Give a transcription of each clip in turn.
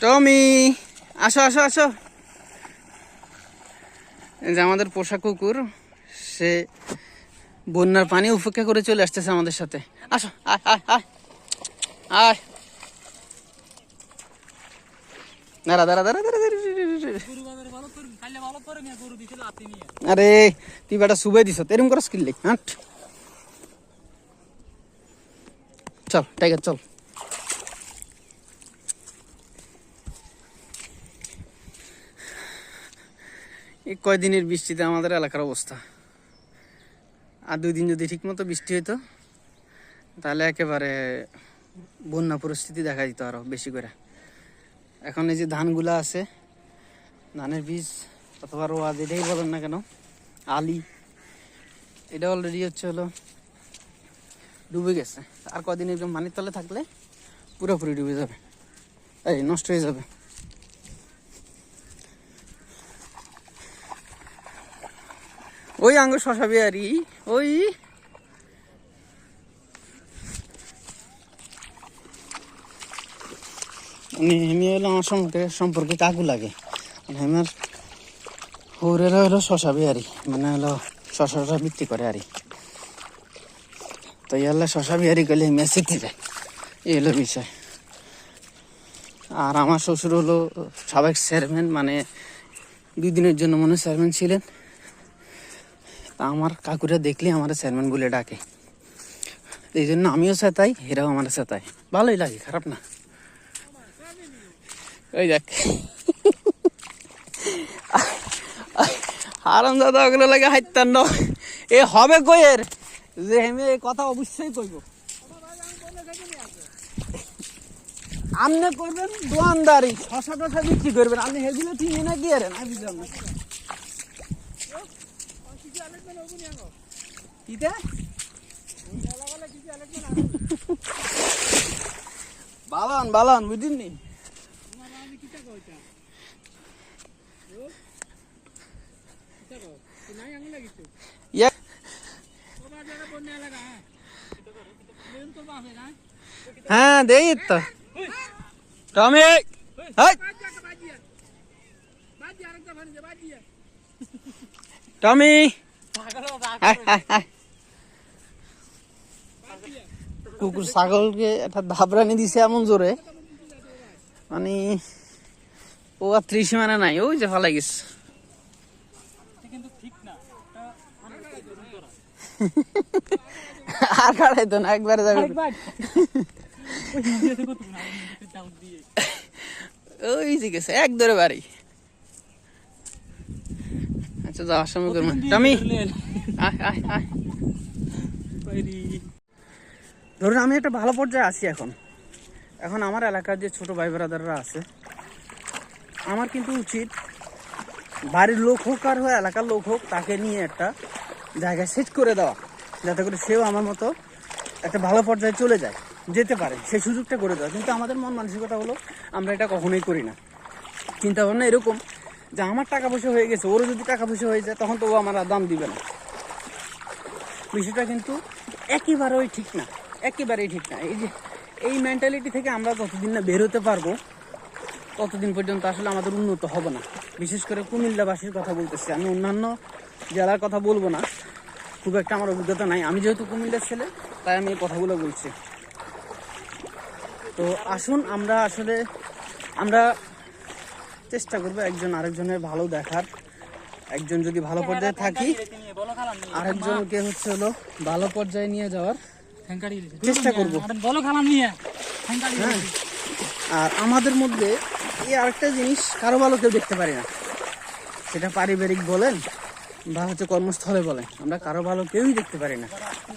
টমি, আসো আসো আসো। এই যে আমাদের পোষা কুকুর, সে বন্যার পানি উপেক্ষা করে চলে আসতেছে আমাদের সাথে। আসো, আয় আয় আয় আয়। দাঁড়া দাঁড়া দাঁড়া দাঁড়া। আরে তুই বেটা সুবাই দিছ, এরকম করে স্কিল লেখ। হাঁট, চল টাইগার চল। এই কয়দিনের বৃষ্টিতে আমাদের এলাকার অবস্থা, আর 2 দিন যদি ঠিক মতো বৃষ্টি হইতো তাহলে একেবারে বন্যা পরিস্থিতি দেখা দিত আরো বেশি করে। এখন এই যে ধানগুলা আছে, ধানের বীজ অথবা রোয়া যেটাই বলেন না কেন, আলি, এটা অলরেডি হলো ডুবে গেছে। আর কদিন একদম পানির তলে থাকলে পুরোপুরি ডুবে যাবে, এই নষ্ট হয়ে যাবে। ওই আঙ্গ শশা বিহারি, ওই হেমি হলো আমার সম্পর্কে কাকু লাগে। হেমার হৌরেরা হলো শশা বিহারি, মানে হলো শশাটা বিক্রি করে আরই। তো ইয়াল্লা শশা বিহারি করলে হেমিয়া শিখতে যায়, এই হলো বিষয়। আর আমার শ্বশুর হলো সাবেক চেয়ারম্যান, মানে 2 দিনের জন্য মনে চেয়ারম্যান ছিলেন। তা আমার কাকুরা দেখলে আমার চেয়ারম্যান বলে ডাকে, এই জন্য আমিও চেতাই, এরাও আমার চেতাই। ভালোই লাগে, খারাপ না। ওই দেখ হারাম দাদা, ওগুলো লাগে হাইতান ন। এ হবে কইয়ের যে আমি এই কথা অবশ্যই কইব। আপনি করবেন দোয়ানদারি, শশা টশা বিক্রি করবেন, আপনি সেগুলো ঠিক না দিয়ে রেন। আমি বুঝলাম না বালান বালান বুঝিন নি। হ্যাঁ দেই তো টমি, টমি কুকুর ছাগলকে একটা ধাবরানি দিছে এমন জোরে, মানে ও আর 30 মানে নাই, ওই যে ফালাই গেছে। আর কাটাইতো না, একবারে যাবে। ওই যে গেছে এক ধরে বাড়ি। আচ্ছা যাওয়ার সময় করবো। টমি ধরুন আমি একটা ভালো পর্যায়ে আছি এখন। এখন আমার এলাকার যে ছোট ভাই ব্রাদাররা আছে, আমার কিন্তু উচিত বাড়ির লোক হোক আর এলাকার লোক হোক, তাকে নিয়ে একটা জায়গায় সেট করে দেওয়া, যাতে করে সেও আমার মতো একটা ভালো পর্যায়ে চলে যায়, যেতে পারে, সেই সুযোগটা করে দেওয়া। কিন্তু আমাদের মন মানসিকতা হলো আমরা এটা কখনোই করি না। চিন্তা ভাবনা এরকম যে আমার টাকা পয়সা হয়ে গেছে, ওরও যদি টাকা পয়সা হয়ে যায় তখন তো ও আমার দাম দিবে না। বিষয়টা কিন্তু একেবারেই ঠিক না, একেবারেই ঠিক না। এই যে এই মেন্টালিটি থেকে আমরা যতদিন না বের হতে পারবো ততদিন পর্যন্ত আসলে আমাদের উন্নত হবে না। বিশেষ করে কুমিল্লাবাসীর কথা বলতেছি, আমি অন্যান্য জেলার কথা বলবো না, খুব একটা আমার অভিজ্ঞতা নাই। আমি যেহেতু কুমিল্লার ছেলে তাই আমি এই কথাগুলো বলছি। তো আসুন আমরা চেষ্টা করবো একজন আরেকজনের ভালো দেখার। একজন যদি ভালো পর্যায়ে থাকি, আরেকজনকে হলো ভালো পর্যায়ে নিয়ে যাওয়ার চেষ্টা করবো। আর আমাদের মধ্যে এই আরেকটা জিনিস, কারো ভালো কেউ দেখতে পারি না, সেটা পারিবারিক বলেন বা কর্মস্থলে বলেন, আমরা কারো ভালো কেউই দেখতে পারি না।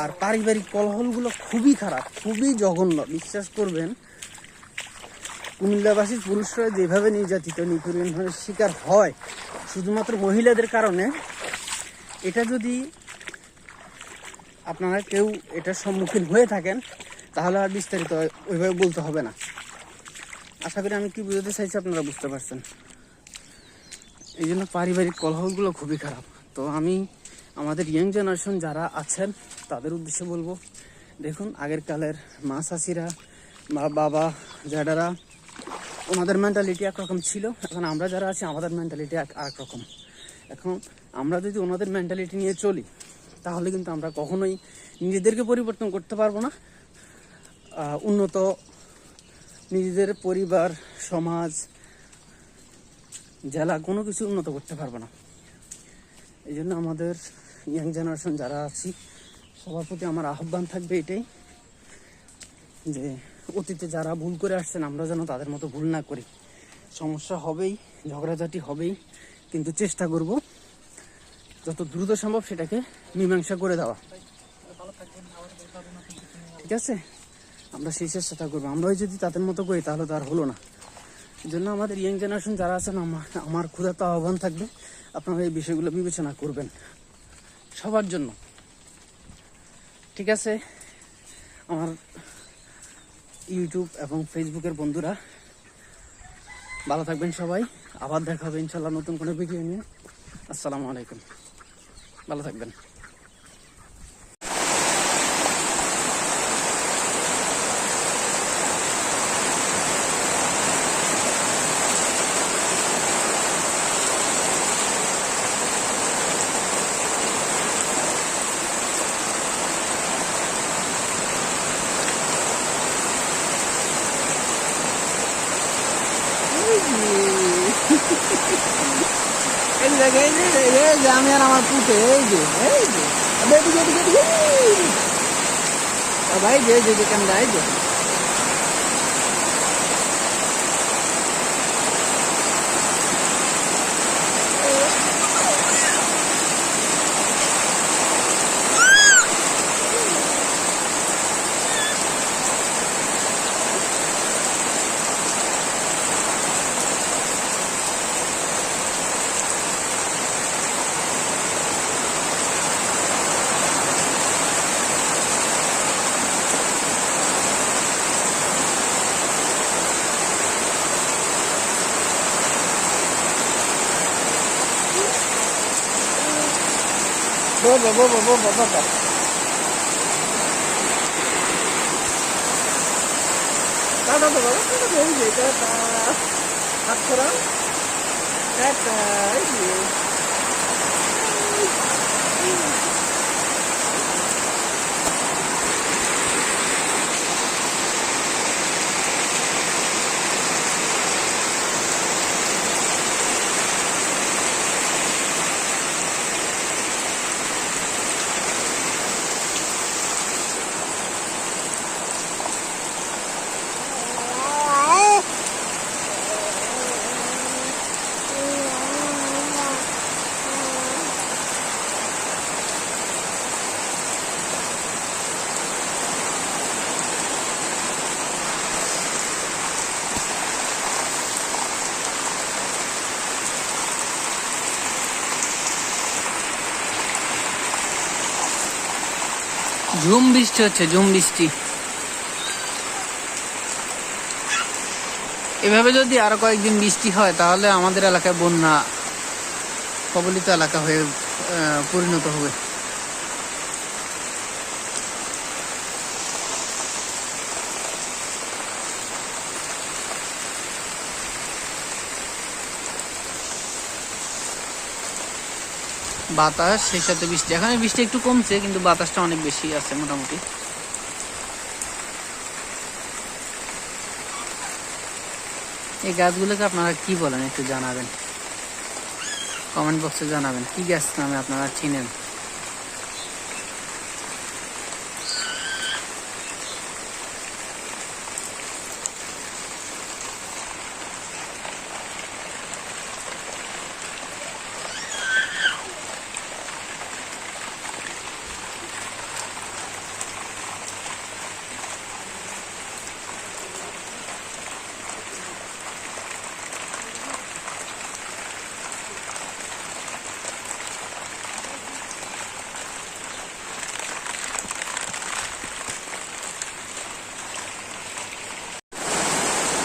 আর পারিবারিক কলহলগুলো খুবই খারাপ, খুবই জঘন্য। বিশ্বাস করবেন, কুমিল্লাবাসীর পুরুষরা যেভাবে নির্যাতিত নিপীড়নের শিকার হয় শুধুমাত্র মহিলাদের কারণে, এটা যদি আপনারা কেউ এটার সম্মুখীন হয়ে থাকেন তাহলে আর বিস্তারিত ওইভাবে বলতে হবে না। আশা করি আমি কি বুঝাতে চাইছি আপনারা বুঝতে পারছেন। এই জন্য পারিবারিক কলহলগুলো খুবই খারাপ। তো আমি আমাদের ইয়াং জেনারেশন যারা আছেন তাদের উদ্দেশ্যে বলবো, দেখুন আগের কালের মা চাচিরা বা বাবা জ্যাঠারা ওনাদের মেন্টালিটি একরকম ছিল, এখন আমরা যারা আছি আমাদের মেন্টালিটি আরেক রকম। এখন আমরা যদি ওনাদের মেন্টালিটি নিয়ে চলি তাহলে কিন্তু আমরা কখনোই নিজেদেরকে পরিবর্তন করতে পারবো না, উন্নত নিজেদের পরিবার, সমাজ, জেলা কোনো কিছু উন্নত করতে পারবো না। এই জন্য আমাদের ইয়াং জেনারেশন যারা আছি সবার প্রতি আমার আহ্বান থাকবে এটাই, যে অতীতে যারা ভুল করে আসছেন আমরা যেন তাদের মতো ভুল না করি। সমস্যা হবেই, ঝগড়াঝাটি হবেই, কিন্তু চেষ্টা করব যত দ্রুত সম্ভব সেটাকে মীমাংসা করে দেওয়া। ঠিক আছে, আমরা সেই চেষ্টাটা করবো। আমরাই যদি তাদের মতো করি তাহলে তো আর হলো না। এই জন্য আমাদের ইয়াং জেনারেশন যারা আছেন আমার ক্ষুধার্ত আহ্বান থাকবে, আপনারা এই বিষয়গুলো বিবেচনা করবেন সবার জন্য। ঠিক আছে, আমার ইউটিউব এবং ফেসবুকের বন্ধুরা ভালো থাকবেন সবাই। আবার দেখা হবে ইনশাল্লাহ নতুন কোনো ভিডিও নিয়ে। আসসালামু আলাইকুম, ভালো থাকবেন। আমি আর আমার পুঁতে ভাই যে ক্যামেরা এই যে বাবা টাটা তো বাবা, টাটা তো এই যে টাটা, হাত ছড়া, টাটা এই যে। ঝুম বৃষ্টি হচ্ছে, ঝুম বৃষ্টি। এভাবে যদি আরো কয়েকদিন বৃষ্টি হয় তাহলে আমাদের এলাকায় বন্যা কবলিত এলাকা হয়ে পরিণত হবে। বাতাস সেই সাথে বৃষ্টি, এখানে বৃষ্টি একটু কমছে কিন্তু বাতাসটা অনেক বেশি আছে মোটামুটি। এই গাছগুলোকে আপনারা কি বলেন একটু জানাবেন, কমেন্ট বক্সে জানাবেন কি গাছ নামে আপনারা চিনেন।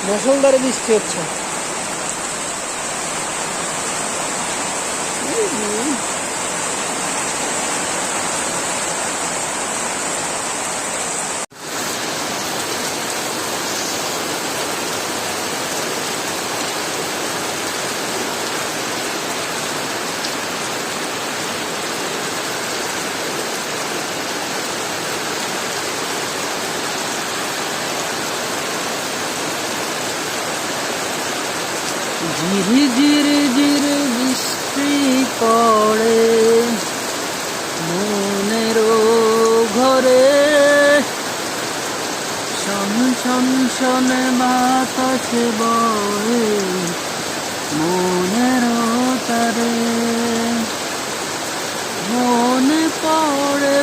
মুষলধারে বৃষ্টি হচ্ছে। ঝিরি ঝিরি বৃষ্টি পড়ে মনেরও ঘরে, শন শন শনে বাতাসে বয়ে মনেরও তারে। মনে পড়ে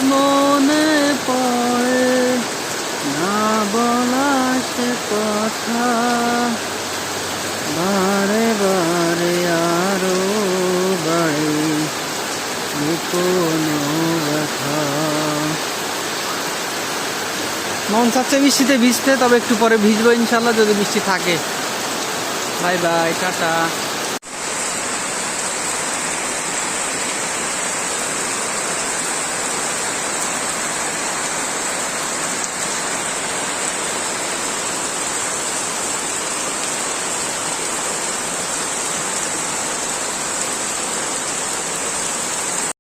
না বলা সে কথা, বারে বারে আরো বাড়ে কোনো ব্যথা। মন চাচ্ছে বৃষ্টিতে ভিজতে, তবে একটু পরে ভিজবো ইনশাল্লাহ যদি বৃষ্টি থাকে। Bye bye, tata.